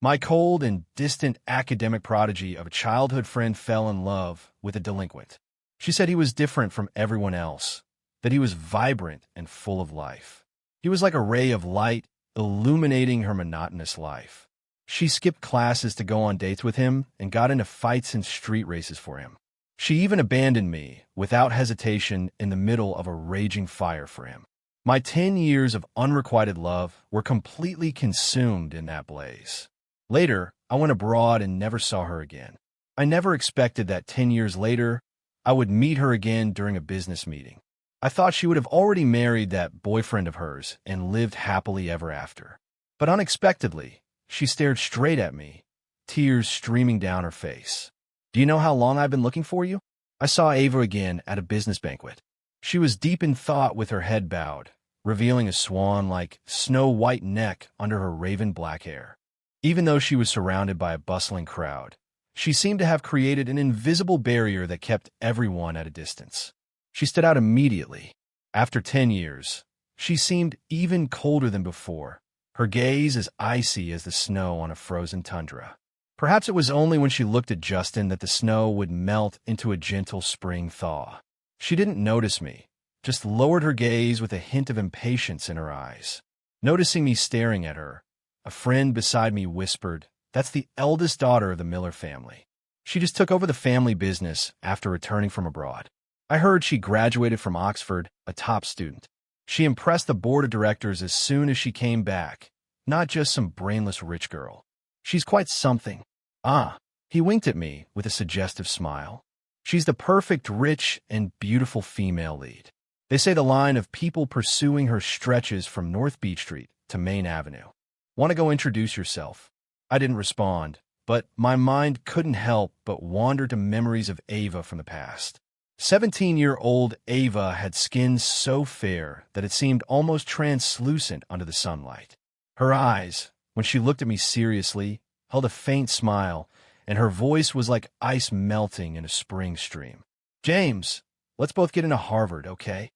My cold and distant academic prodigy of a childhood friend fell in love with a delinquent. She said he was different from everyone else, that he was vibrant and full of life. He was like a ray of light illuminating her monotonous life. She skipped classes to go on dates with him and got into fights and street races for him. She even abandoned me without hesitation in the middle of a raging fire for him. My 10 years of unrequited love were completely consumed in that blaze. Later, I went abroad and never saw her again. I never expected that 10 years later, I would meet her again during a business meeting. I thought she would have already married that boyfriend of hers and lived happily ever after. But unexpectedly, she stared straight at me, tears streaming down her face. "Do you know how long I've been looking for you?" I saw Ava again at a business banquet. She was deep in thought with her head bowed, revealing a swan-like, snow-white neck under her raven-black hair. Even though she was surrounded by a bustling crowd, she seemed to have created an invisible barrier that kept everyone at a distance. She stood out immediately. After 10 years, she seemed even colder than before, her gaze as icy as the snow on a frozen tundra. Perhaps it was only when she looked at Justin that the snow would melt into a gentle spring thaw. She didn't notice me, just lowered her gaze with a hint of impatience in her eyes. Noticing me staring at her, a friend beside me whispered, "That's the eldest daughter of the Miller family. She just took over the family business after returning from abroad. I heard she graduated from Oxford, a top student. She impressed the board of directors as soon as she came back, not just some brainless rich girl. She's quite something." "Ah," he winked at me with a suggestive smile. "She's the perfect rich and beautiful female lead. They say the line of people pursuing her stretches from North Beach Street to Main Avenue. Want to go introduce yourself?" I didn't respond, but my mind couldn't help but wander to memories of Ava from the past. 17-year-old Ava had skin so fair that it seemed almost translucent under the sunlight. Her eyes, when she looked at me seriously, held a faint smile, and her voice was like ice melting in a spring stream. "James, let's both get into Harvard, okay?"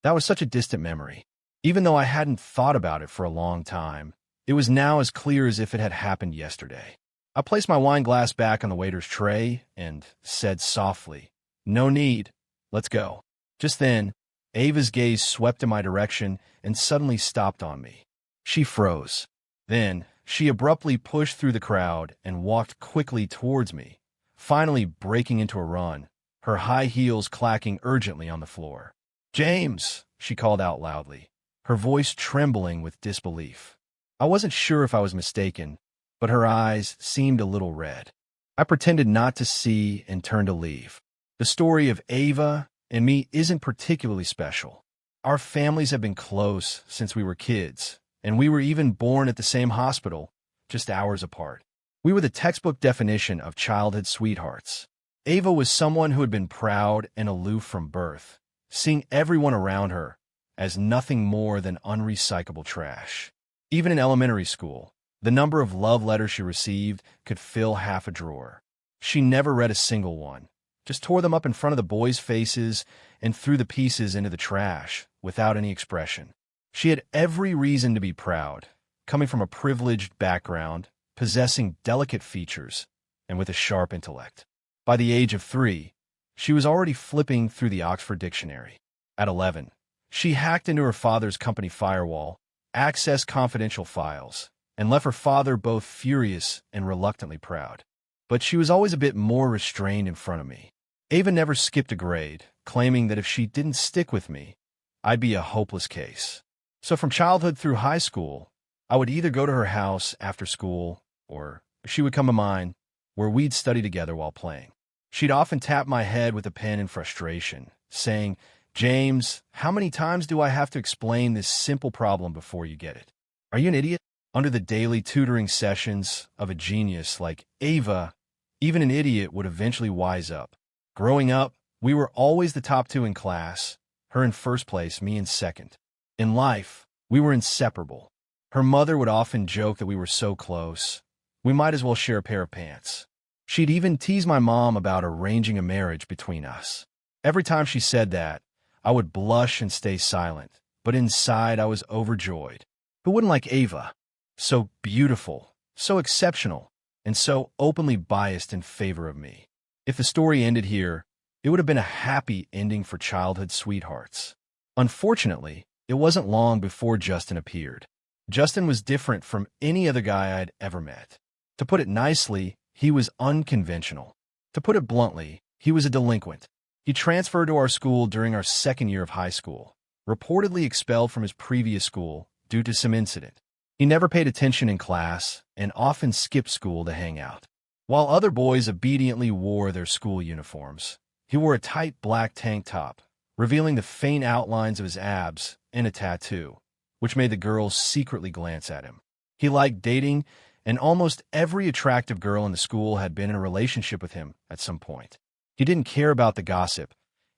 That was such a distant memory. Even though I hadn't thought about it for a long time, it was now as clear as if it had happened yesterday. I placed my wine glass back on the waiter's tray and said softly, "No need. Let's go." Just then, Ava's gaze swept in my direction and suddenly stopped on me. She froze. Then, she abruptly pushed through the crowd and walked quickly towards me, finally breaking into a run, her high heels clacking urgently on the floor. "James," she called out loudly, her voice trembling with disbelief. I wasn't sure if I was mistaken, but her eyes seemed a little red. I pretended not to see and turned to leave. The story of Ava and me isn't particularly special. Our families have been close since we were kids, and we were even born at the same hospital, just hours apart. We were the textbook definition of childhood sweethearts. Ava was someone who had been proud and aloof from birth, seeing everyone around her as nothing more than unrecyclable trash. Even in elementary school, the number of love letters she received could fill half a drawer. She never read a single one, just tore them up in front of the boys' faces and threw the pieces into the trash without any expression. She had every reason to be proud, coming from a privileged background, possessing delicate features, and with a sharp intellect. By the age of 3, she was already flipping through the Oxford Dictionary. At 11, she hacked into her father's company firewall, accessed confidential files, and left her father both furious and reluctantly proud. But she was always a bit more restrained in front of me. Ava never skipped a grade, claiming that if she didn't stick with me, I'd be a hopeless case. So from childhood through high school, I would either go to her house after school, or she would come to mine, where we'd study together while playing. She'd often tap my head with a pen in frustration, saying, "James, how many times do I have to explain this simple problem before you get it? Are you an idiot?" Under the daily tutoring sessions of a genius like Ava, even an idiot would eventually wise up. Growing up, we were always the top 2 in class, her in first place, me in second. In life, we were inseparable. Her mother would often joke that we were so close, we might as well share a pair of pants. She'd even tease my mom about arranging a marriage between us. Every time she said that, I would blush and stay silent, but inside I was overjoyed. Who wouldn't like Ava? So beautiful, so exceptional, and so openly biased in favor of me. If the story ended here, it would have been a happy ending for childhood sweethearts. Unfortunately, it wasn't long before Justin appeared. Justin was different from any other guy I'd ever met. To put it nicely, he was unconventional. To put it bluntly, he was a delinquent. He transferred to our school during our second year of high school, reportedly expelled from his previous school due to some incident. He never paid attention in class and often skipped school to hang out. While other boys obediently wore their school uniforms, he wore a tight black tank top, revealing the faint outlines of his abs and a tattoo, which made the girls secretly glance at him. He liked dating, and almost every attractive girl in the school had been in a relationship with him at some point. He didn't care about the gossip,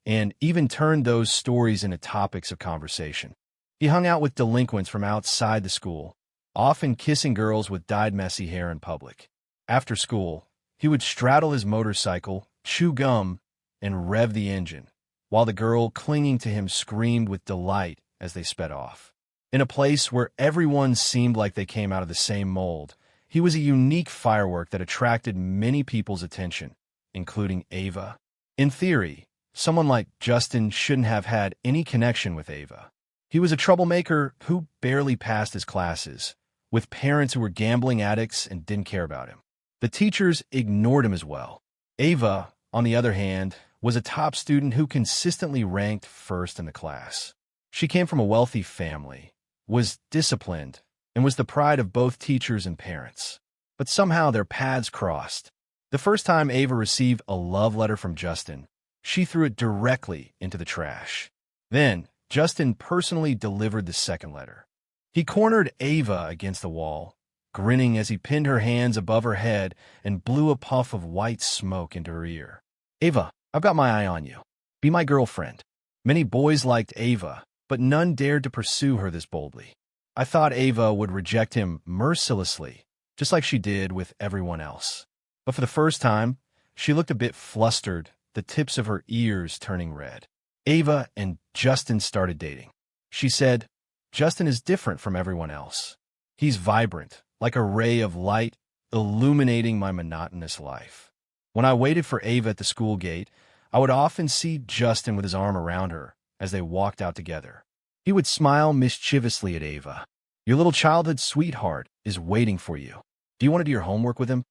and even turned those stories into topics of conversation. He hung out with delinquents from outside the school, often kissing girls with dyed messy hair in public. After school, he would straddle his motorcycle, chew gum, and rev the engine, while the girl clinging to him screamed with delight as they sped off. In a place where everyone seemed like they came out of the same mold, he was a unique firework that attracted many people's attention, including Ava. In theory, someone like Justin shouldn't have had any connection with Ava. He was a troublemaker who barely passed his classes, with parents who were gambling addicts and didn't care about him. The teachers ignored him as well. Ava, on the other hand, was a top student who consistently ranked first in the class. She came from a wealthy family, was disciplined, and was the pride of both teachers and parents. But somehow their paths crossed. The first time Ava received a love letter from Justin, she threw it directly into the trash. Then, Justin personally delivered the second letter. He cornered Ava against the wall, grinning as he pinned her hands above her head and blew a puff of white smoke into her ear. "Ava, I've got my eye on you. Be my girlfriend." Many boys liked Ava, but none dared to pursue her this boldly. I thought Ava would reject him mercilessly, just like she did with everyone else. But for the first time, she looked a bit flustered, the tips of her ears turning red. Ava and Justin started dating. She said, "Justin is different from everyone else. He's vibrant, like a ray of light, illuminating my monotonous life." When I waited for Ava at the school gate, I would often see Justin with his arm around her as they walked out together. He would smile mischievously at Ava. "Your little childhood sweetheart is waiting for you. Do you want to do your homework with him?"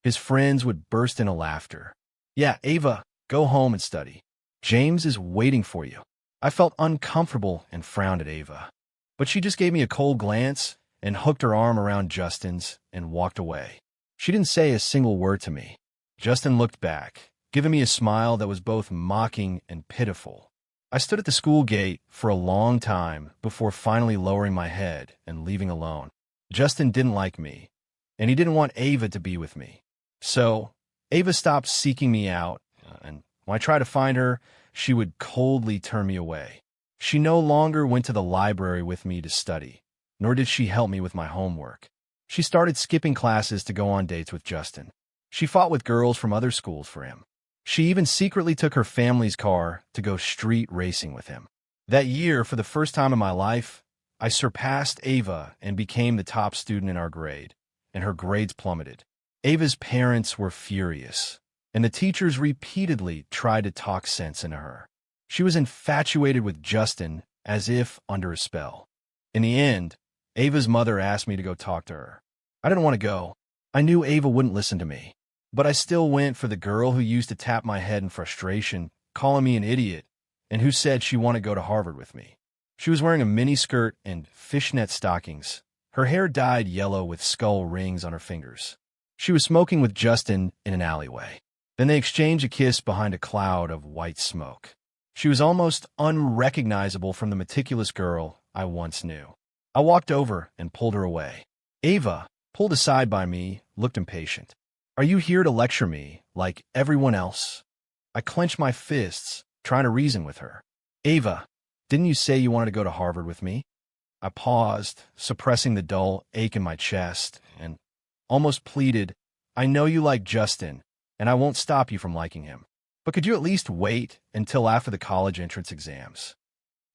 His friends would burst into laughter. "Yeah, Ava, go home and study. James is waiting for you." I felt uncomfortable and frowned at Ava. But she just gave me a cold glance and hooked her arm around Justin's and walked away. She didn't say a single word to me. Justin looked back, giving me a smile that was both mocking and pitiful. I stood at the school gate for a long time before finally lowering my head and leaving alone. Justin didn't like me, and he didn't want Ava to be with me. So, Ava stopped seeking me out, and when I tried to find her, she would coldly turn me away. She no longer went to the library with me to study, nor did she help me with my homework. She started skipping classes to go on dates with Justin. She fought with girls from other schools for him. She even secretly took her family's car to go street racing with him. That year, for the first time in my life, I surpassed Ava and became the top student in our grade, and her grades plummeted. Ava's parents were furious, and the teachers repeatedly tried to talk sense into her. She was infatuated with Justin as if under a spell. In the end, Ava's mother asked me to go talk to her. I didn't want to go. I knew Ava wouldn't listen to me. But I still went for the girl who used to tap my head in frustration, calling me an idiot, and who said she wanted to go to Harvard with me. She was wearing a miniskirt and fishnet stockings, her hair dyed yellow with skull rings on her fingers. She was smoking with Justin in an alleyway. Then they exchanged a kiss behind a cloud of white smoke. She was almost unrecognizable from the meticulous girl I once knew. I walked over and pulled her away. Ava, pulled aside by me, looked impatient. "Are you here to lecture me, like everyone else?" I clenched my fists, trying to reason with her. "Ava, didn't you say you wanted to go to Harvard with me?" I paused, suppressing the dull ache in my chest, and almost pleaded, "I know you like Justin, and I won't stop you from liking him. But could you at least wait until after the college entrance exams?"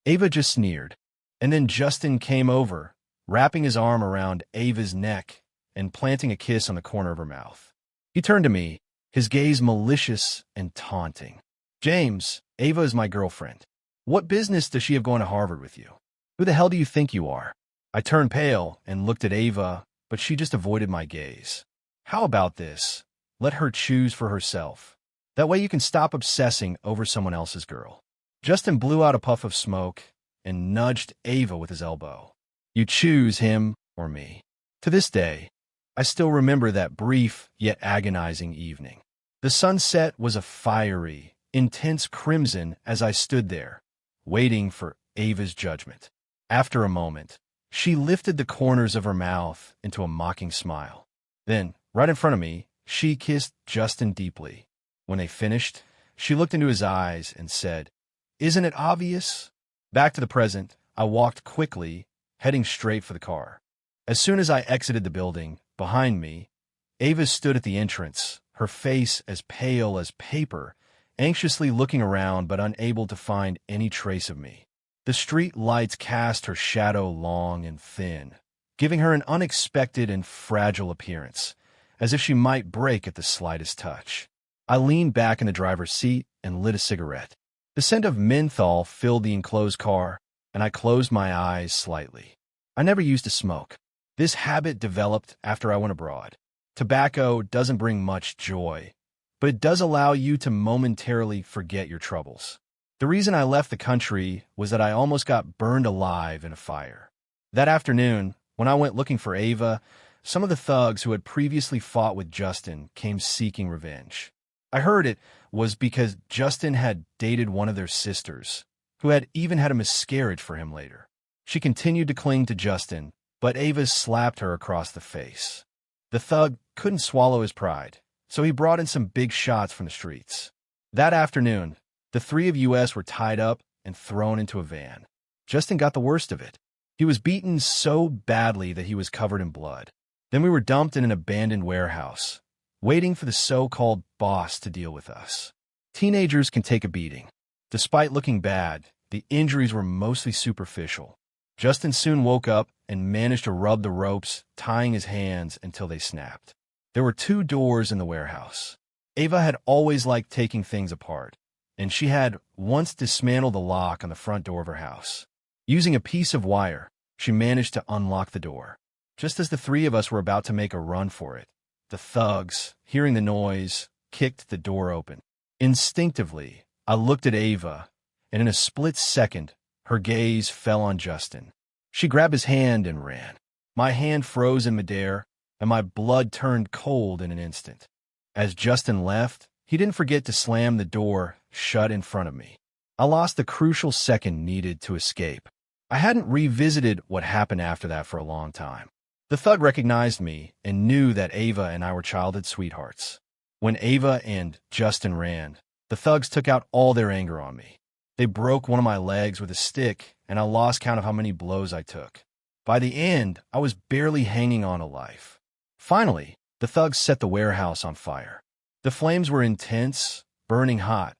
Ava just sneered, and then Justin came over, wrapping his arm around Ava's neck and planting a kiss on the corner of her mouth. He turned to me, his gaze malicious and taunting. "James, Ava is my girlfriend. What business does she have going to Harvard with you? Who the hell do you think you are?" I turned pale and looked at Ava, but she just avoided my gaze. "How about this? Let her choose for herself. That way you can stop obsessing over someone else's girl." Justin blew out a puff of smoke and nudged Ava with his elbow. "You choose him or me." To this day, I still remember that brief yet agonizing evening. The sunset was a fiery, intense crimson as I stood there, waiting for Ava's judgment. After a moment, she lifted the corners of her mouth into a mocking smile. Then, right in front of me, she kissed Justin deeply. When they finished, she looked into his eyes and said, "Isn't it obvious?" Back to the present, I walked quickly, heading straight for the car. As soon as I exited the building, behind me, Ava stood at the entrance, her face as pale as paper, anxiously looking around but unable to find any trace of me. The street lights cast her shadow long and thin, giving her an unexpected and fragile appearance, as if she might break at the slightest touch. I leaned back in the driver's seat and lit a cigarette. The scent of menthol filled the enclosed car, and I closed my eyes slightly. I never used to smoke. This habit developed after I went abroad. Tobacco doesn't bring much joy, but it does allow you to momentarily forget your troubles. The reason I left the country was that I almost got burned alive in a fire. That afternoon, when I went looking for Ava, some of the thugs who had previously fought with Justin came seeking revenge. I heard it was because Justin had dated one of their sisters, who had even had a miscarriage for him later. She continued to cling to Justin, but Ava slapped her across the face. The thug couldn't swallow his pride, so he brought in some big shots from the streets. That afternoon, the three of us were tied up and thrown into a van. Justin got the worst of it. He was beaten so badly that he was covered in blood. Then we were dumped in an abandoned warehouse, waiting for the so-called boss to deal with us. Teenagers can take a beating. Despite looking bad, the injuries were mostly superficial. Justin soon woke up and managed to rub the ropes, tying his hands until they snapped. There were 2 doors in the warehouse. Ava had always liked taking things apart, and she had once dismantled the lock on the front door of her house. Using a piece of wire, she managed to unlock the door. Just as the 3 of us were about to make a run for it, the thugs, hearing the noise, kicked the door open. Instinctively, I looked at Ava, and in a split second, her gaze fell on Justin. She grabbed his hand and ran. My hand froze in midair, and my blood turned cold in an instant. As Justin left, he didn't forget to slam the door shut in front of me. I lost the crucial second needed to escape. I hadn't revisited what happened after that for a long time. The thug recognized me and knew that Ava and I were childhood sweethearts. When Ava and Justin ran, the thugs took out all their anger on me. They broke one of my legs with a stick, and I lost count of how many blows I took. By the end, I was barely hanging on to life. Finally, the thugs set the warehouse on fire. The flames were intense, burning hot,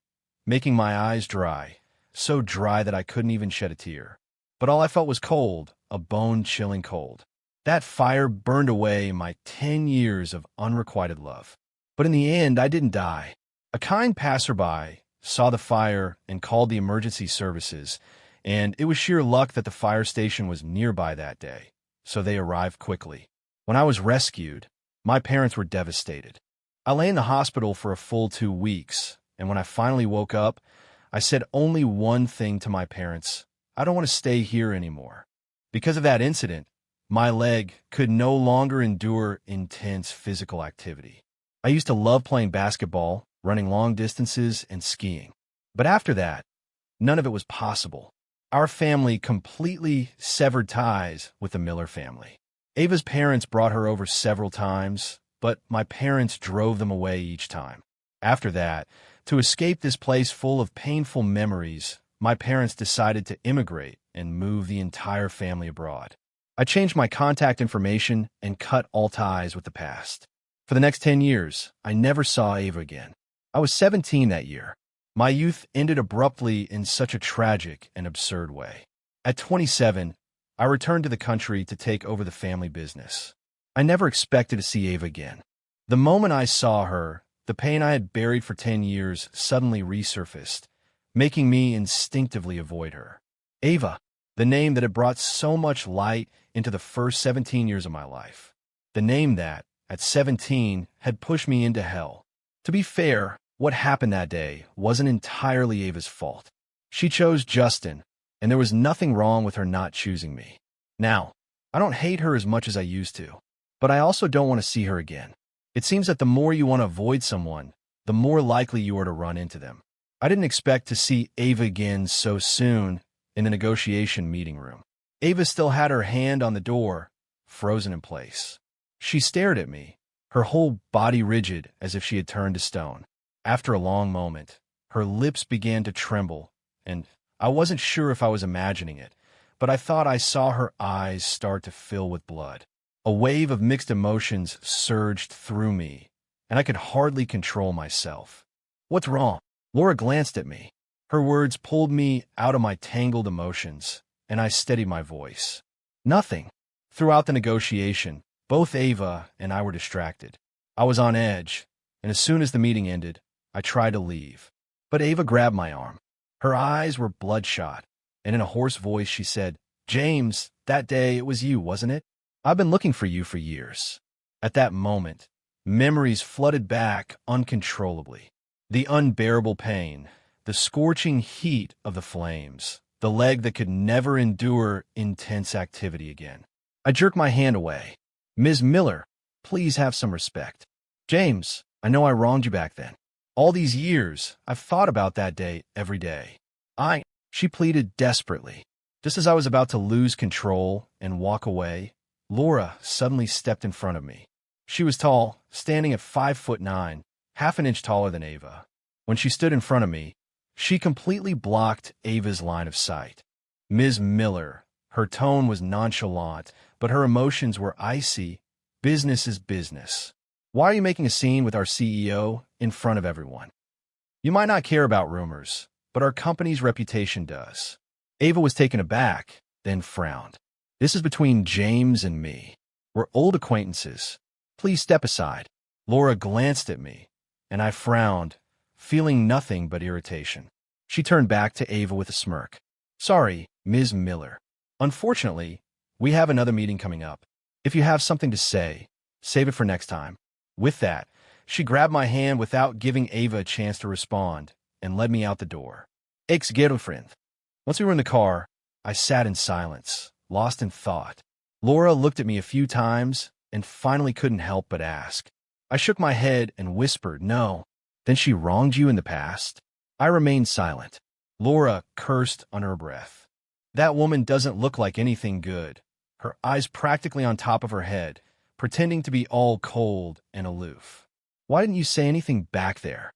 making my eyes dry, so dry that I couldn't even shed a tear. But all I felt was cold, a bone-chilling cold. That fire burned away my 10 years of unrequited love. But in the end, I didn't die. A kind passerby saw the fire and called the emergency services, and it was sheer luck that the fire station was nearby that day, so they arrived quickly. When I was rescued, my parents were devastated. I lay in the hospital for a full 2 weeks, and when I finally woke up, I said only one thing to my parents: I don't want to stay here anymore. Because of that incident, my leg could no longer endure intense physical activity. I used to love playing basketball, running long distances, and skiing. But after that, none of it was possible. Our family completely severed ties with the Miller family. Ava's parents brought her over several times, but my parents drove them away each time. After that, to escape this place full of painful memories, my parents decided to immigrate and move the entire family abroad. I changed my contact information and cut all ties with the past. For the next 10 years, I never saw Ava again. I was 17 that year. My youth ended abruptly in such a tragic and absurd way. At 27, I returned to the country to take over the family business. I never expected to see Ava again. The moment I saw her, the pain I had buried for 10 years suddenly resurfaced, making me instinctively avoid her. Ava, the name that had brought so much light into the first 17 years of my life. The name that, at 17, had pushed me into hell. To be fair, what happened that day wasn't entirely Ava's fault. She chose Justin, and there was nothing wrong with her not choosing me. Now, I don't hate her as much as I used to, but I also don't want to see her again. It seems that the more you want to avoid someone, the more likely you are to run into them. I didn't expect to see Ava again so soon in the negotiation meeting room. Ava still had her hand on the door, frozen in place. She stared at me, her whole body rigid as if she had turned to stone. After a long moment, her lips began to tremble, and I wasn't sure if I was imagining it, but I thought I saw her eyes start to fill with blood. A wave of mixed emotions surged through me, and I could hardly control myself. "What's wrong?" Laura glanced at me. Her words pulled me out of my tangled emotions, and I steadied my voice. "Nothing." Throughout the negotiation, both Ava and I were distracted. I was on edge, and as soon as the meeting ended, I tried to leave. But Ava grabbed my arm. Her eyes were bloodshot, and in a hoarse voice she said, "James, that day it was you, wasn't it? I've been looking for you for years." At that moment, memories flooded back uncontrollably. The unbearable pain, the scorching heat of the flames, the leg that could never endure intense activity again. I jerked my hand away. "Ms. Miller, please have some respect." "James, I know I wronged you back then. All these years, I've thought about that day every day." She pleaded desperately. Just as I was about to lose control and walk away, Laura suddenly stepped in front of me. She was tall, standing at 5'9", half an inch taller than Ava. When she stood in front of me, she completely blocked Ava's line of sight. "Ms. Miller," her tone was nonchalant, but her emotions were icy. "Business is business. Why are you making a scene with our CEO in front of everyone? You might not care about rumors, but our company's reputation does." Ava was taken aback, then frowned. "This is between James and me. We're old acquaintances. Please step aside." Laura glanced at me, and I frowned, feeling nothing but irritation. She turned back to Ava with a smirk. "Sorry, Ms. Miller. Unfortunately, we have another meeting coming up. If you have something to say, save it for next time." With that, she grabbed my hand without giving Ava a chance to respond and led me out the door. Ex-girlfriend. Once we were in the car, I sat in silence, lost in thought. Laura looked at me a few times and finally couldn't help but ask. I shook my head and whispered, "No." "Then she wronged you in the past?" I remained silent. Laura cursed under her breath. "That woman doesn't look like anything good," her eyes practically on top of her head, pretending to be all cold and aloof. "Why didn't you say anything back there?"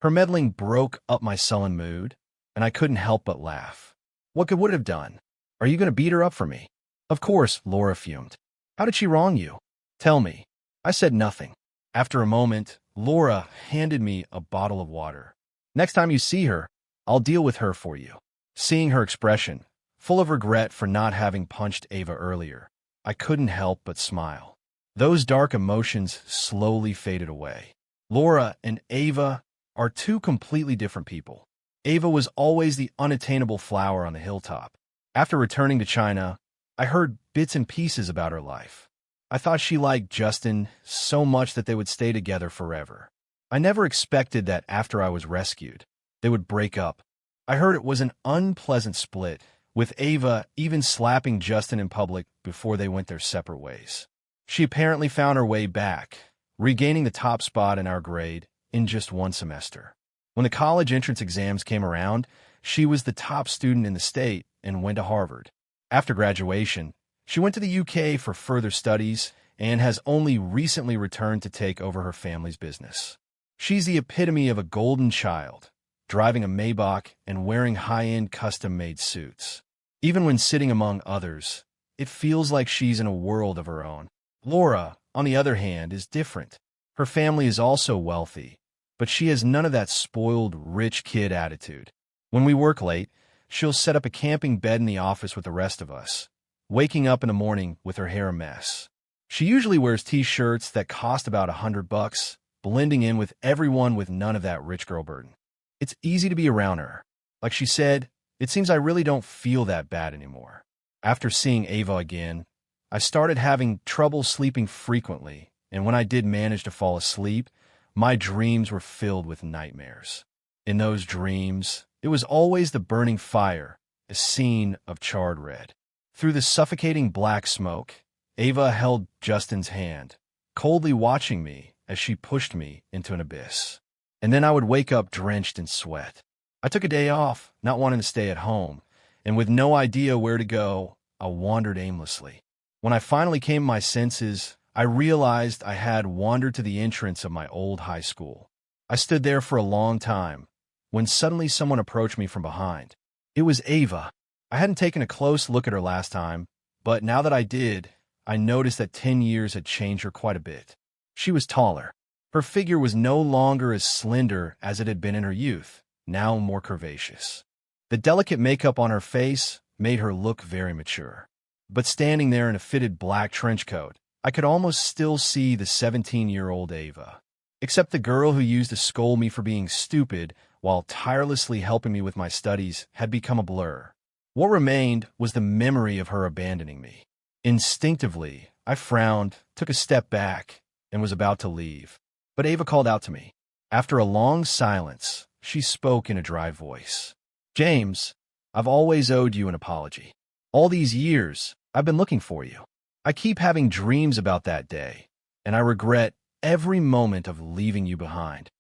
Her meddling broke up my sullen mood, and I couldn't help but laugh. "What good would it have done? Are you going to beat her up for me?" "Of course," Laura fumed. "How did she wrong you? Tell me." I said nothing. After a moment, Laura handed me a bottle of water. "Next time you see her, I'll deal with her for you." Seeing her expression, full of regret for not having punched Ava earlier, I couldn't help but smile. Those dark emotions slowly faded away. Laura and Ava are two completely different people. Ava was always the unattainable flower on the hilltop. After returning to China, I heard bits and pieces about her life. I thought she liked Justin so much that they would stay together forever. I never expected that after I was rescued, they would break up. I heard it was an unpleasant split, with Ava even slapping Justin in public before they went their separate ways. She apparently found her way back, regaining the top spot in our grade in just one semester. When the college entrance exams came around, she was the top student in the state and went to Harvard. After graduation, she went to the UK for further studies and has only recently returned to take over her family's business. She's the epitome of a golden child, driving a Maybach and wearing high-end custom-made suits. Even when sitting among others, it feels like she's in a world of her own. Laura, on the other hand, is different. Her family is also wealthy, but she has none of that spoiled, rich kid attitude. When we work late, she'll set up a camping bed in the office with the rest of us, waking up in the morning with her hair a mess. She usually wears t-shirts that cost about $100, blending in with everyone with none of that rich girl burden. It's easy to be around her. Like she said, it seems I really don't feel that bad anymore. After seeing Ava again, I started having trouble sleeping frequently, and when I did manage to fall asleep, my dreams were filled with nightmares. In those dreams, it was always the burning fire, a scene of charred red. Through the suffocating black smoke, Ava held Justin's hand, coldly watching me as she pushed me into an abyss. And then I would wake up drenched in sweat. I took a day off, not wanting to stay at home, and with no idea where to go, I wandered aimlessly. When I finally came to my senses, I realized I had wandered to the entrance of my old high school. I stood there for a long time, when suddenly someone approached me from behind. It was Ava. I hadn't taken a close look at her last time, but now that I did, I noticed that 10 years had changed her quite a bit. She was taller. Her figure was no longer as slender as it had been in her youth, now more curvaceous. The delicate makeup on her face made her look very mature. But standing there in a fitted black trench coat, I could almost still see the 17-year-old Ava. Except the girl who used to scold me for being stupid while tirelessly helping me with my studies had become a blur. What remained was the memory of her abandoning me. Instinctively, I frowned, took a step back, and was about to leave. But Ava called out to me. After a long silence, she spoke in a dry voice. "James, I've always owed you an apology. All these years, I've been looking for you. I keep having dreams about that day, and I regret every moment of leaving you behind."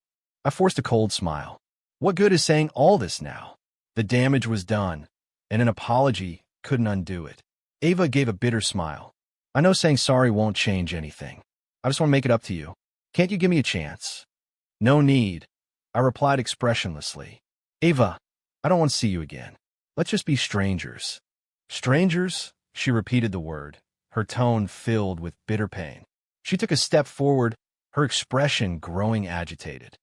I forced a cold smile. What good is saying all this now? The damage was done, and an apology couldn't undo it. Ava gave a bitter smile. "I know saying sorry won't change anything. I just want to make it up to you. Can't you give me a chance?" "No need," I replied expressionlessly. "Ava, I don't want to see you again. Let's just be strangers." "Strangers?" She repeated the word, her tone filled with bitter pain. She took a step forward, her expression growing agitated.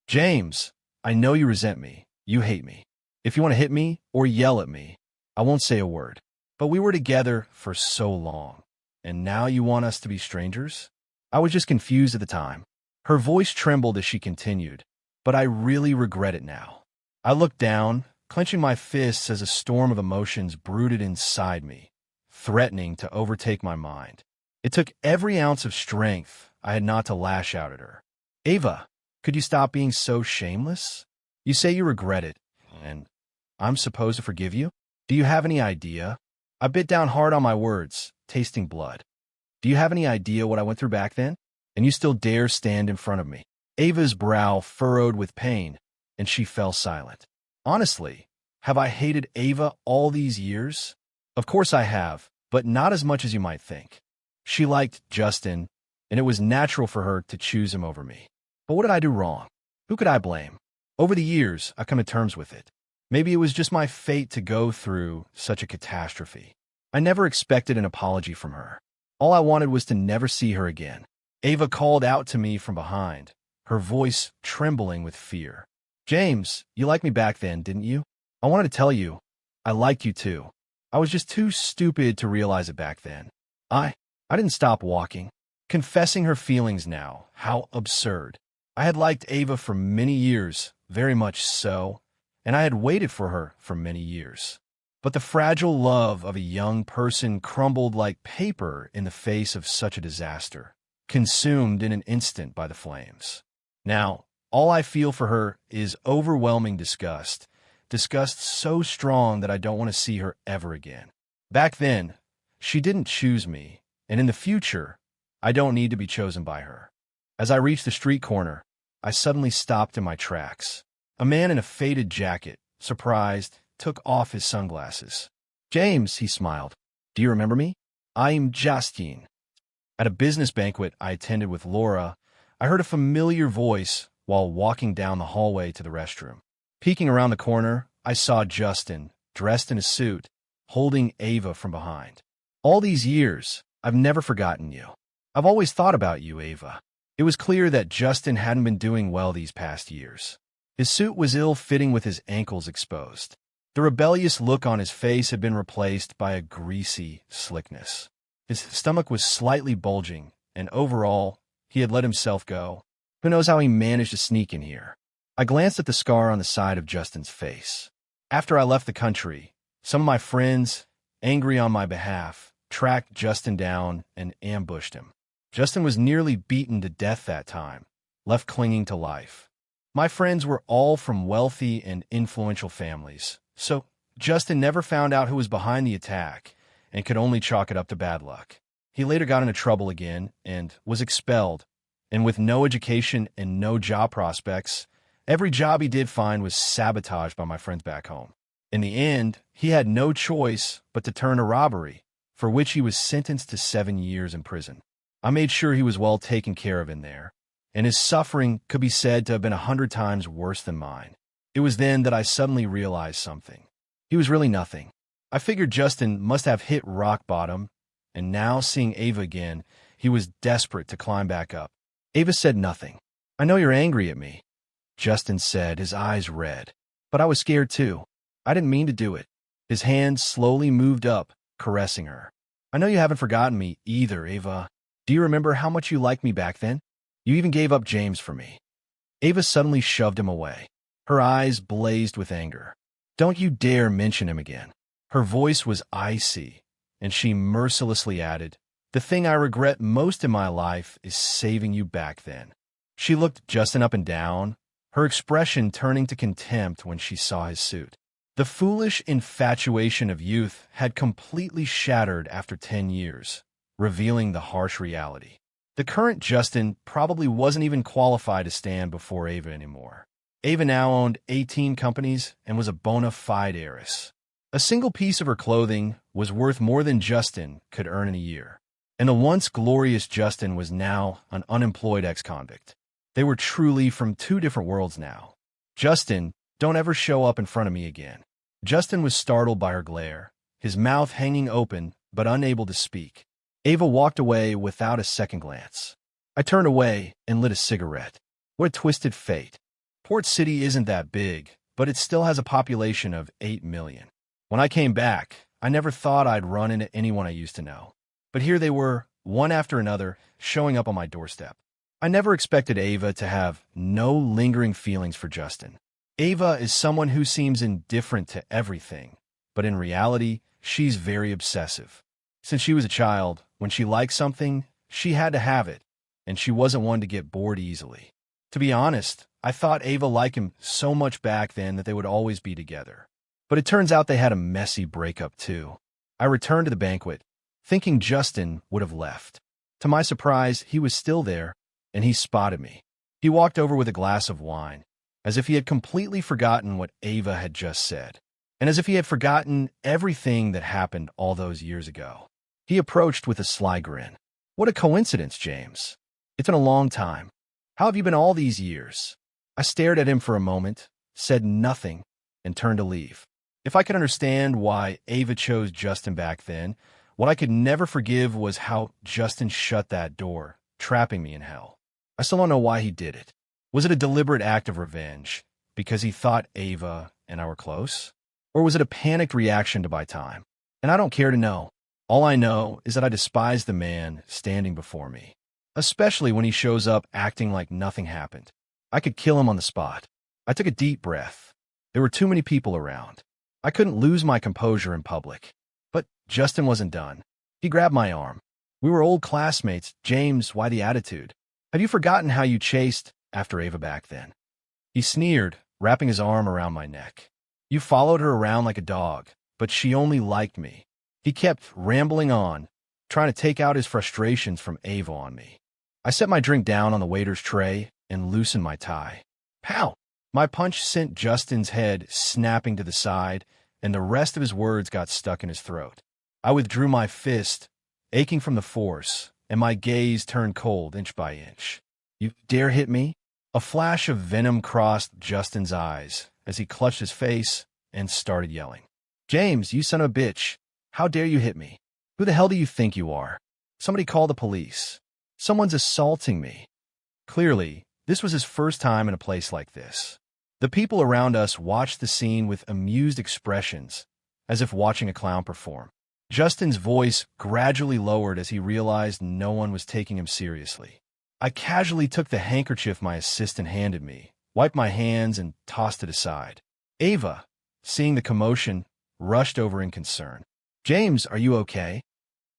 "James, I know you resent me. You hate me. If you want to hit me or yell at me, I won't say a word. But we were together for so long, and now you want us to be strangers?" I was just confused at the time. Her voice trembled as she continued, "But I really regret it now." I looked down, clenching my fists as a storm of emotions brooded inside me, threatening to overtake my mind. It took every ounce of strength I had not to lash out at her. "Ava, could you stop being so shameless? You say you regret it, and I'm supposed to forgive you? Do you have any idea?" I bit down hard on my words, tasting blood. "Do you have any idea what I went through back then? And you still dare stand in front of me?" Ava's brow furrowed with pain, and she fell silent. Honestly, have I hated Ava all these years? Of course I have, but not as much as you might think. She liked Justin, and it was natural for her to choose him over me. But what did I do wrong? Who could I blame? Over the years, I've come to terms with it. Maybe it was just my fate to go through such a catastrophe. I never expected an apology from her. All I wanted was to never see her again. Ava called out to me from behind, her voice trembling with fear. "James, you liked me back then, didn't you? I wanted to tell you, I liked you too. I was just too stupid to realize it back then. I didn't stop walking." Confessing her feelings now, how absurd. I had liked Ava for many years, very much so, and I had waited for her for many years. But the fragile love of a young person crumbled like paper in the face of such a disaster, consumed in an instant by the flames. Now, all I feel for her is overwhelming disgust, disgust so strong that I don't want to see her ever again. Back then, she didn't choose me, and in the future, I don't need to be chosen by her. As I reached the street corner, I suddenly stopped in my tracks. A man in a faded jacket, surprised, took off his sunglasses. "James," he smiled. "Do you remember me? I'm Justin." At a business banquet I attended with Laura, I heard a familiar voice while walking down the hallway to the restroom. Peeking around the corner, I saw Justin, dressed in a suit, holding Ava from behind. "All these years, I've never forgotten you. I've always thought about you, Ava." It was clear that Justin hadn't been doing well these past years. His suit was ill-fitting with his ankles exposed. The rebellious look on his face had been replaced by a greasy slickness. His stomach was slightly bulging, and overall, he had let himself go. Who knows how he managed to sneak in here? I glanced at the scar on the side of Justin's face. After I left the country, some of my friends, angry on my behalf, tracked Justin down and ambushed him. Justin was nearly beaten to death that time, left clinging to life. My friends were all from wealthy and influential families, so Justin never found out who was behind the attack and could only chalk it up to bad luck. He later got into trouble again and was expelled, and with no education and no job prospects, every job he did find was sabotaged by my friends back home. In the end, he had no choice but to turn to robbery, for which he was sentenced to 7 years in prison. I made sure he was well taken care of in there, and his suffering could be said to have been 100 times worse than mine. It was then that I suddenly realized something. He was really nothing. I figured Justin must have hit rock bottom, and now seeing Ava again, he was desperate to climb back up. Ava said nothing. "I know you're angry at me," Justin said, his eyes red. "But I was scared too. I didn't mean to do it." His hand slowly moved up, caressing her. "I know you haven't forgotten me either, Ava. Do you remember how much you liked me back then? You even gave up James for me." Ava suddenly shoved him away. Her eyes blazed with anger. "Don't you dare mention him again." Her voice was icy, and she mercilessly added, "The thing I regret most in my life is saving you back then." She looked Justin up and down, her expression turning to contempt when she saw his suit. The foolish infatuation of youth had completely shattered after 10 years, revealing the harsh reality. The current Justin probably wasn't even qualified to stand before Ava anymore. Ava now owned 18 companies and was a bona fide heiress. A single piece of her clothing was worth more than Justin could earn in a year. And the once glorious Justin was now an unemployed ex-convict. They were truly from two different worlds now. "Justin, don't ever show up in front of me again." Justin was startled by her glare, his mouth hanging open but unable to speak. Ava walked away without a second glance. I turned away and lit a cigarette. What a twisted fate. Port City isn't that big, but it still has a population of 8 million. When I came back, I never thought I'd run into anyone I used to know. But here they were, one after another, showing up on my doorstep. I never expected Ava to have no lingering feelings for Justin. Ava is someone who seems indifferent to everything, but in reality, she's very obsessive. Since she was a child, when she liked something, she had to have it, and she wasn't one to get bored easily. To be honest, I thought Ava liked him so much back then that they would always be together. But it turns out they had a messy breakup too. I returned to the banquet, thinking Justin would have left. To my surprise, he was still there, and he spotted me. He walked over with a glass of wine, as if he had completely forgotten what Ava had just said, and as if he had forgotten everything that happened all those years ago. He approached with a sly grin. "What a coincidence, James. It's been a long time. How have you been all these years?" I stared at him for a moment, said nothing, and turned to leave. If I could understand why Ava chose Justin back then, what I could never forgive was how Justin shut that door, trapping me in hell. I still don't know why he did it. Was it a deliberate act of revenge, because he thought Ava and I were close? Or was it a panicked reaction to buy time? And I don't care to know. All I know is that I despise the man standing before me, especially when he shows up acting like nothing happened. I could kill him on the spot. I took a deep breath. There were too many people around. I couldn't lose my composure in public. But Justin wasn't done. He grabbed my arm. "We were old classmates. James, why the attitude? Have you forgotten how you chased after Ava back then?" He sneered, wrapping his arm around my neck. "You followed her around like a dog, but she only liked me." He kept rambling on, trying to take out his frustrations from Ava on me. I set my drink down on the waiter's tray and loosened my tie. Pow! My punch sent Justin's head snapping to the side, and the rest of his words got stuck in his throat. I withdrew my fist, aching from the force, and my gaze turned cold inch by inch. "You dare hit me?" A flash of venom crossed Justin's eyes as he clutched his face and started yelling. "James, you son of a bitch! How dare you hit me? Who the hell do you think you are? Somebody call the police. Someone's assaulting me." Clearly, this was his first time in a place like this. The people around us watched the scene with amused expressions, as if watching a clown perform. Justin's voice gradually lowered as he realized no one was taking him seriously. I casually took the handkerchief my assistant handed me, wiped my hands, and tossed it aside. Ava, seeing the commotion, rushed over in concern. "James, are you okay?"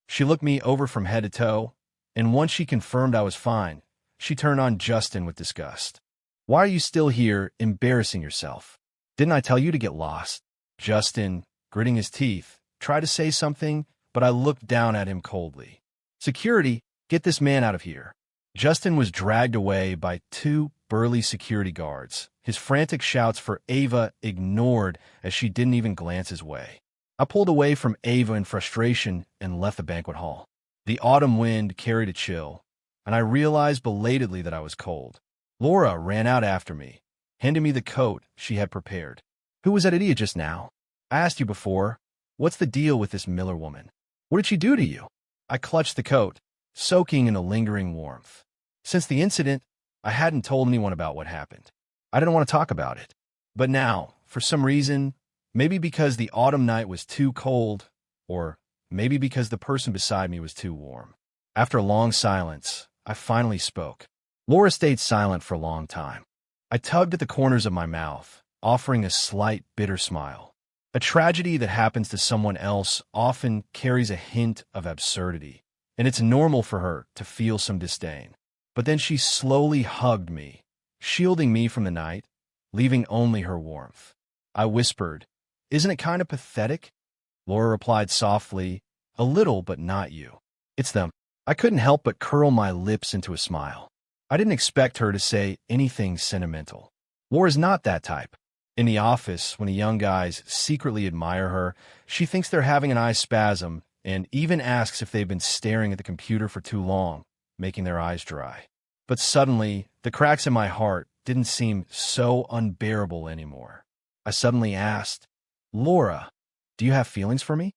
She looked me over from head to toe, and once she confirmed I was fine, she turned on Justin with disgust. "Why are you still here, embarrassing yourself? Didn't I tell you to get lost?" Justin, gritting his teeth, tried to say something, but I looked down at him coldly. "Security, get this man out of here." Justin was dragged away by two burly security guards, his frantic shouts for Ava ignored as she didn't even glance his way. I pulled away from Ava in frustration and left the banquet hall. The autumn wind carried a chill, and I realized belatedly that I was cold. Laura ran out after me, handing me the coat she had prepared. "Who was that idiot just now? I asked you before. What's the deal with this Miller woman? What did she do to you?" I clutched the coat, soaking in a lingering warmth. Since the incident, I hadn't told anyone about what happened. I didn't want to talk about it. But now, for some reason, maybe because the autumn night was too cold, or maybe because the person beside me was too warm. After a long silence, I finally spoke. Laura stayed silent for a long time. I tugged at the corners of my mouth, offering a slight, bitter smile. A tragedy that happens to someone else often carries a hint of absurdity, and it's normal for her to feel some disdain. But then she slowly hugged me, shielding me from the night, leaving only her warmth. I whispered, "Isn't it kind of pathetic?" Laura replied softly, "A little, but not you. It's them." I couldn't help but curl my lips into a smile. I didn't expect her to say anything sentimental. Laura's not that type. In the office, when the young guys secretly admire her, she thinks they're having an eye spasm and even asks if they've been staring at the computer for too long, making their eyes dry. But suddenly, the cracks in my heart didn't seem so unbearable anymore. I suddenly asked, "Laura, do you have feelings for me?"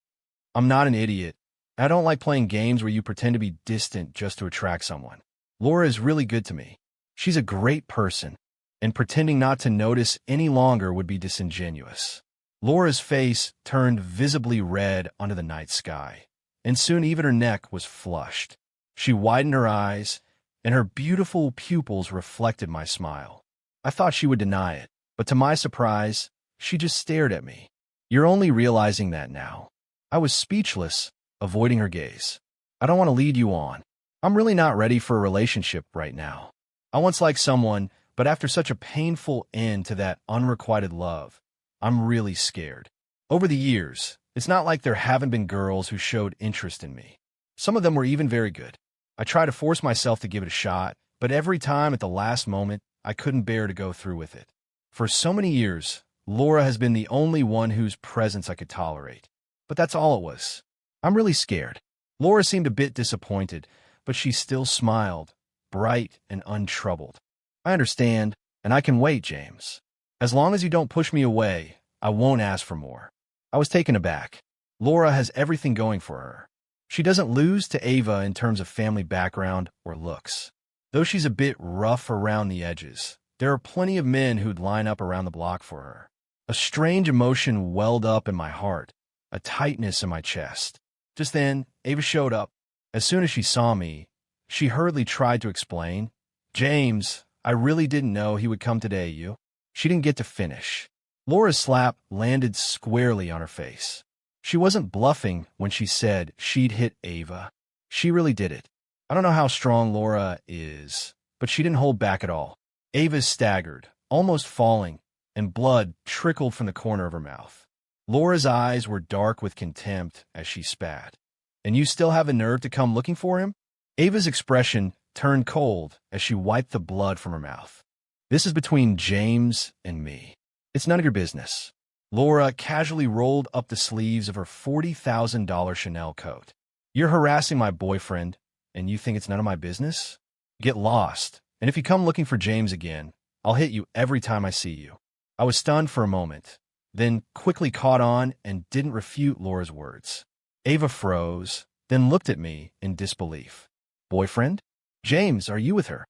I'm not an idiot. I don't like playing games where you pretend to be distant just to attract someone. Laura is really good to me. She's a great person, and pretending not to notice any longer would be disingenuous. Laura's face turned visibly red under the night sky, and soon even her neck was flushed. She widened her eyes, and her beautiful pupils reflected my smile. I thought she would deny it, but to my surprise, she just stared at me. "You're only realizing that now." I was speechless, avoiding her gaze. "I don't want to lead you on. I'm really not ready for a relationship right now. I once liked someone, but after such a painful end to that unrequited love, I'm really scared. Over the years, it's not like there haven't been girls who showed interest in me. Some of them were even very good. I tried to force myself to give it a shot, but every time at the last moment, I couldn't bear to go through with it. For so many years, Laura has been the only one whose presence I could tolerate. But that's all it was. I'm really scared." Laura seemed a bit disappointed, but she still smiled, bright and untroubled. "I understand, and I can wait, James. As long as you don't push me away, I won't ask for more." I was taken aback. Laura has everything going for her. She doesn't lose to Ava in terms of family background or looks. Though she's a bit rough around the edges, there are plenty of men who'd line up around the block for her. A strange emotion welled up in my heart, a tightness in my chest. Just then, Ava showed up. As soon as she saw me, she hurriedly tried to explain. "James, I really didn't know he would come today, you." She didn't get to finish. Laura's slap landed squarely on her face. She wasn't bluffing when she said she'd hit Ava. She really did it. I don't know how strong Laura is, but she didn't hold back at all. Ava staggered, almost falling, and blood trickled from the corner of her mouth. Laura's eyes were dark with contempt as she spat. "And you still have the nerve to come looking for him?" Ava's expression turned cold as she wiped the blood from her mouth. "This is between James and me. It's none of your business." Laura casually rolled up the sleeves of her $40,000 Chanel coat. "You're harassing my boyfriend, and you think it's none of my business? Get lost, and if you come looking for James again, I'll hit you every time I see you." I was stunned for a moment, then quickly caught on and didn't refute Laura's words. Ava froze, then looked at me in disbelief. "Boyfriend? James, are you with her?"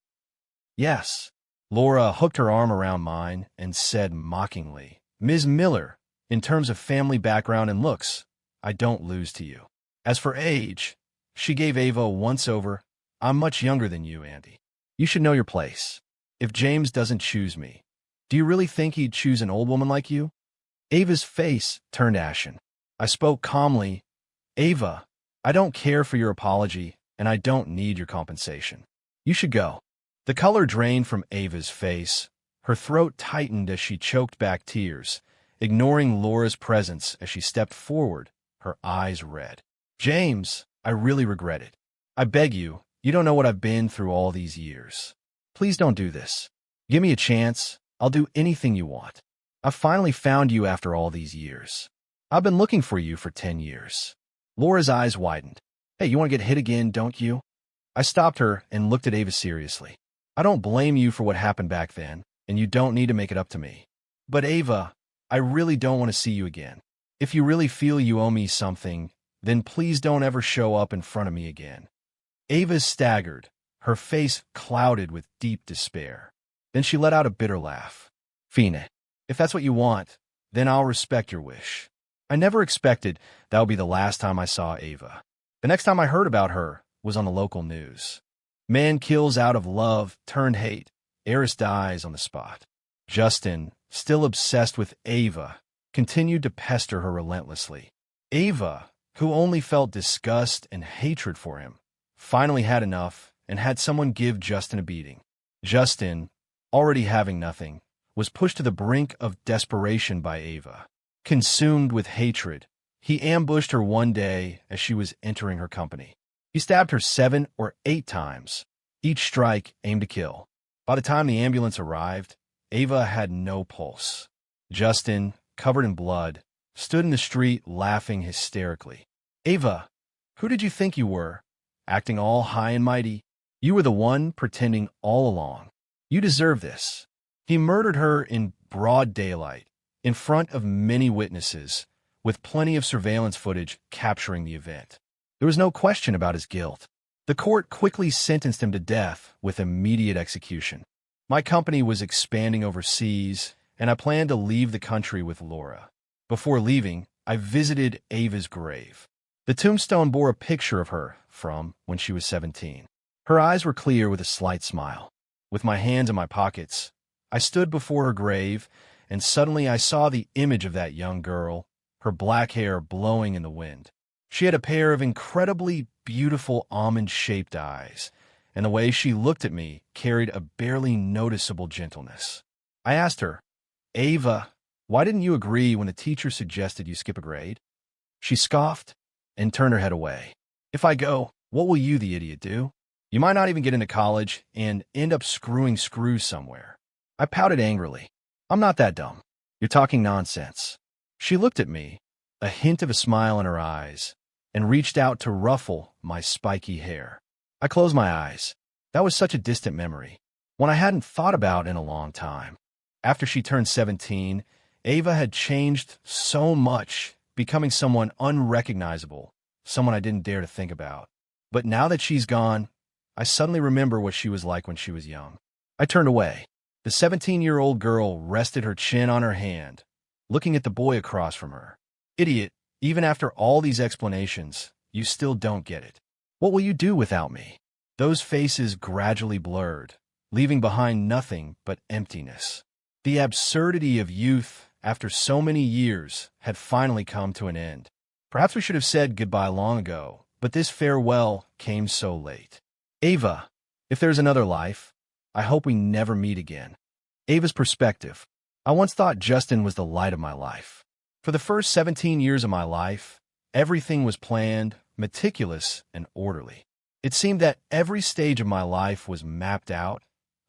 "Yes." Laura hooked her arm around mine and said mockingly, "Ms. Miller, in terms of family background and looks, I don't lose to you." As for age, she gave Ava a once-over. I'm much younger than you, Andy. You should know your place. If James doesn't choose me, do you really think he'd choose an old woman like you? Ava's face turned ashen. I spoke calmly. Ava, I don't care for your apology, and I don't need your compensation. You should go. The color drained from Ava's face. Her throat tightened as she choked back tears, ignoring Laura's presence as she stepped forward, her eyes red. James, I really regret it. I beg you, you don't know what I've been through all these years. Please don't do this. Give me a chance. I'll do anything you want. I've finally found you after all these years. I've been looking for you for 10 years. Laura's eyes widened. Hey, you want to get hit again, don't you? I stopped her and looked at Ava seriously. I don't blame you for what happened back then, and you don't need to make it up to me. But Ava, I really don't want to see you again. If you really feel you owe me something, then please don't ever show up in front of me again. Ava staggered, her face clouded with deep despair. Then she let out a bitter laugh. Fine, if that's what you want, then I'll respect your wish. I never expected that would be the last time I saw Ava. The next time I heard about her was on the local news. Man kills out of love, turned hate. Heiress dies on the spot. Justin, still obsessed with Ava, continued to pester her relentlessly. Ava, who only felt disgust and hatred for him, finally had enough and had someone give Justin a beating. Justin, already having nothing, was pushed to the brink of desperation by Ava. Consumed with hatred, he ambushed her one day as she was entering her company. He stabbed her 7 or 8 times, each strike aimed to kill. By the time the ambulance arrived, Ava had no pulse. Justin, covered in blood, stood in the street laughing hysterically. Ava, who did you think you were? Acting all high and mighty? You were the one pretending all along. You deserve this. He murdered her in broad daylight, in front of many witnesses, with plenty of surveillance footage capturing the event. There was no question about his guilt. The court quickly sentenced him to death with immediate execution. My company was expanding overseas, and I planned to leave the country with Laura. Before leaving, I visited Ava's grave. The tombstone bore a picture of her from when she was 17. Her eyes were clear with a slight smile. With my hands in my pockets, I stood before her grave, and suddenly I saw the image of that young girl, her black hair blowing in the wind. She had a pair of incredibly beautiful almond-shaped eyes, and the way she looked at me carried a barely noticeable gentleness. I asked her, Ava, why didn't you agree when the teacher suggested you skip a grade? She scoffed and turned her head away. If I go, what will you, the idiot, do? You might not even get into college and end up screwing screws somewhere. I pouted angrily. I'm not that dumb. You're talking nonsense. She looked at me, a hint of a smile in her eyes, and reached out to ruffle my spiky hair. I closed my eyes. That was such a distant memory, one I hadn't thought about in a long time. After she turned 17, Ava had changed so much, becoming someone unrecognizable, someone I didn't dare to think about. But now that she's gone, I suddenly remember what she was like when she was young. I turned away. The 17-year-old girl rested her chin on her hand, looking at the boy across from her. Idiot, even after all these explanations, you still don't get it. What will you do without me? Those faces gradually blurred, leaving behind nothing but emptiness. The absurdity of youth after so many years had finally come to an end. Perhaps we should have said goodbye long ago, but this farewell came so late. Ava, if there's another life, I hope we never meet again. Ava's perspective. I once thought Justin was the light of my life. For the first 17 years of my life, everything was planned, meticulous, and orderly. It seemed that every stage of my life was mapped out,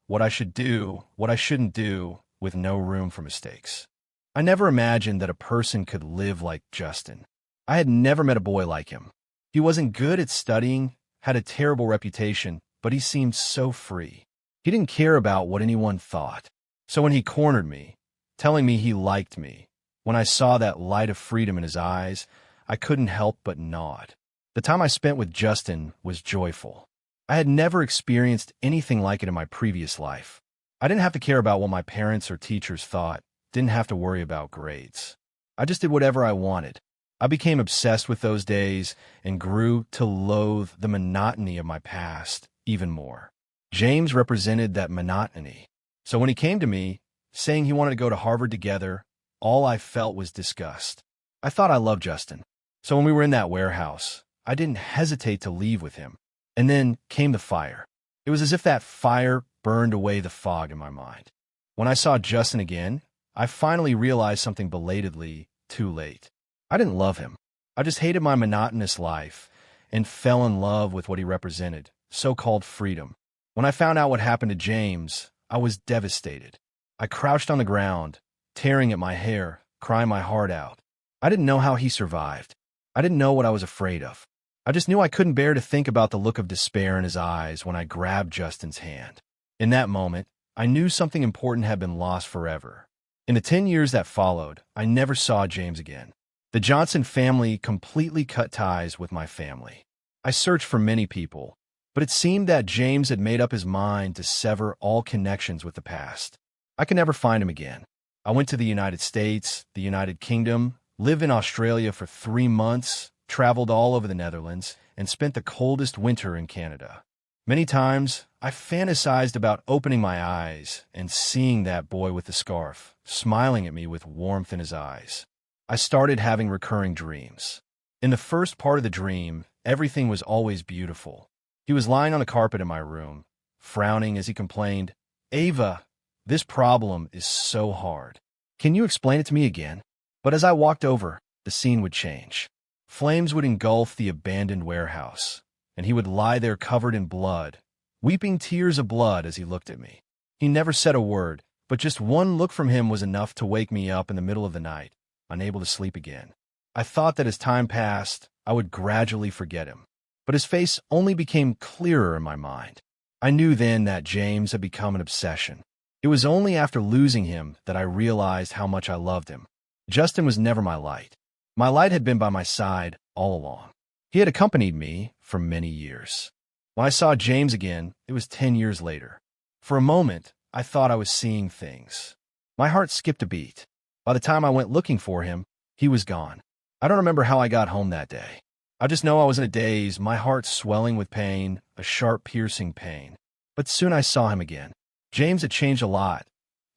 what I should do, what I shouldn't do, with no room for mistakes. I never imagined that a person could live like Justin. I had never met a boy like him. He wasn't good at studying, had a terrible reputation, but he seemed so free. He didn't care about what anyone thought. So when he cornered me, telling me he liked me, when I saw that light of freedom in his eyes, I couldn't help but nod. The time I spent with Justin was joyful. I had never experienced anything like it in my previous life. I didn't have to care about what my parents or teachers thought, didn't have to worry about grades. I just did whatever I wanted. I became obsessed with those days and grew to loathe the monotony of my past even more. James represented that monotony. So when he came to me, saying he wanted to go to Harvard together, all I felt was disgust. I thought I loved Justin. So when we were in that warehouse, I didn't hesitate to leave with him. And then came the fire. It was as if that fire burned away the fog in my mind. When I saw Justin again, I finally realized something belatedly too late. I didn't love him. I just hated my monotonous life and fell in love with what he represented, so-called freedom. When I found out what happened to James, I was devastated. I crouched on the ground, tearing at my hair, crying my heart out. I didn't know how he survived. I didn't know what I was afraid of. I just knew I couldn't bear to think about the look of despair in his eyes when I grabbed Justin's hand. In that moment, I knew something important had been lost forever. In the 10 years that followed, I never saw James again. The Johnson family completely cut ties with my family. I searched for many people, but it seemed that James had made up his mind to sever all connections with the past. I could never find him again. I went to the United States, the United Kingdom, lived in Australia for 3 months, traveled all over the Netherlands, and spent the coldest winter in Canada. Many times, I fantasized about opening my eyes and seeing that boy with the scarf, smiling at me with warmth in his eyes. I started having recurring dreams. In the first part of the dream, everything was always beautiful. He was lying on the carpet in my room, frowning as he complained, "Ava, this problem is so hard. Can you explain it to me again?" But as I walked over, the scene would change. Flames would engulf the abandoned warehouse, and he would lie there covered in blood, weeping tears of blood as he looked at me. He never said a word, but just one look from him was enough to wake me up in the middle of the night, unable to sleep again. I thought that as time passed, I would gradually forget him, but his face only became clearer in my mind. I knew then that James had become an obsession. It was only after losing him that I realized how much I loved him. Justin was never my light. My light had been by my side all along. He had accompanied me for many years. When I saw James again, it was 10 years later. For a moment, I thought I was seeing things. My heart skipped a beat. By the time I went looking for him, he was gone. I don't remember how I got home that day. I just know I was in a daze, my heart swelling with pain, a sharp, piercing pain. But soon I saw him again. James had changed a lot,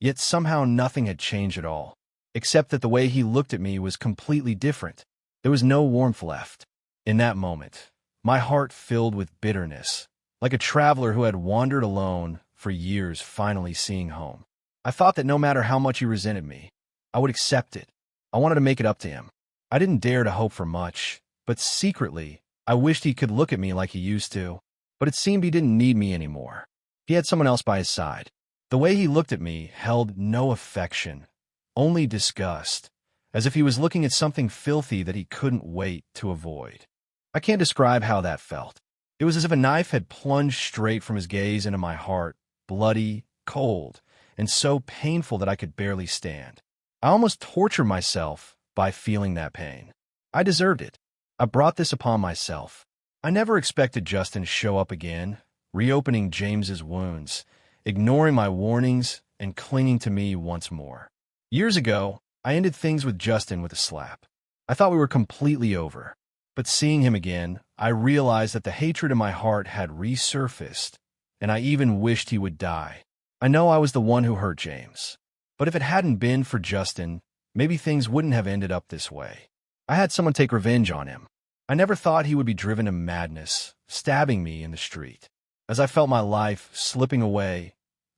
yet somehow nothing had changed at all, except that the way he looked at me was completely different. There was no warmth left. In that moment, my heart filled with bitterness, like a traveler who had wandered alone for years finally seeing home. I thought that no matter how much he resented me, I would accept it. I wanted to make it up to him. I didn't dare to hope for much, but secretly, I wished he could look at me like he used to. But it seemed he didn't need me anymore. He had someone else by his side. The way he looked at me held no affection, only disgust, as if he was looking at something filthy that he couldn't wait to avoid. I can't describe how that felt. It was as if a knife had plunged straight from his gaze into my heart, bloody, cold, and so painful that I could barely stand. I almost tortured myself by feeling that pain. I deserved it. I brought this upon myself. I never expected Justin to show up again, reopening James's wounds, ignoring my warnings, and clinging to me once more. Years ago, I ended things with Justin with a slap. I thought we were completely over. But seeing him again, I realized that the hatred in my heart had resurfaced, and I even wished he would die. I know I was the one who hurt James. But if it hadn't been for Justin, maybe things wouldn't have ended up this way. I had someone take revenge on him. I never thought he would be driven to madness, stabbing me in the street. As I felt my life slipping away,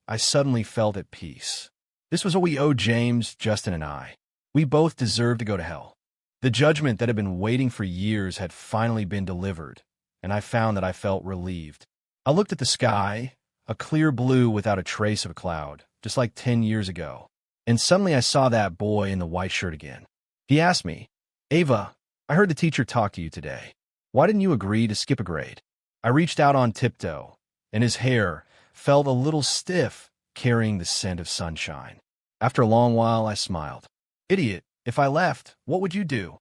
I suddenly felt at peace. This was what we owed James, Justin, and I. We both deserved to go to hell. The judgment that had been waiting for years had finally been delivered, and I found that I felt relieved. I looked at the sky, a clear blue without a trace of a cloud, just like 10 years ago. And suddenly I saw that boy in the white shirt again. He asked me, "Ava, I heard the teacher talk to you today. Why didn't you agree to skip a grade?" I reached out on tiptoe, and his hair felt a little stiff, carrying the scent of sunshine. After a long while, I smiled. "Idiot, if I left, what would you do?"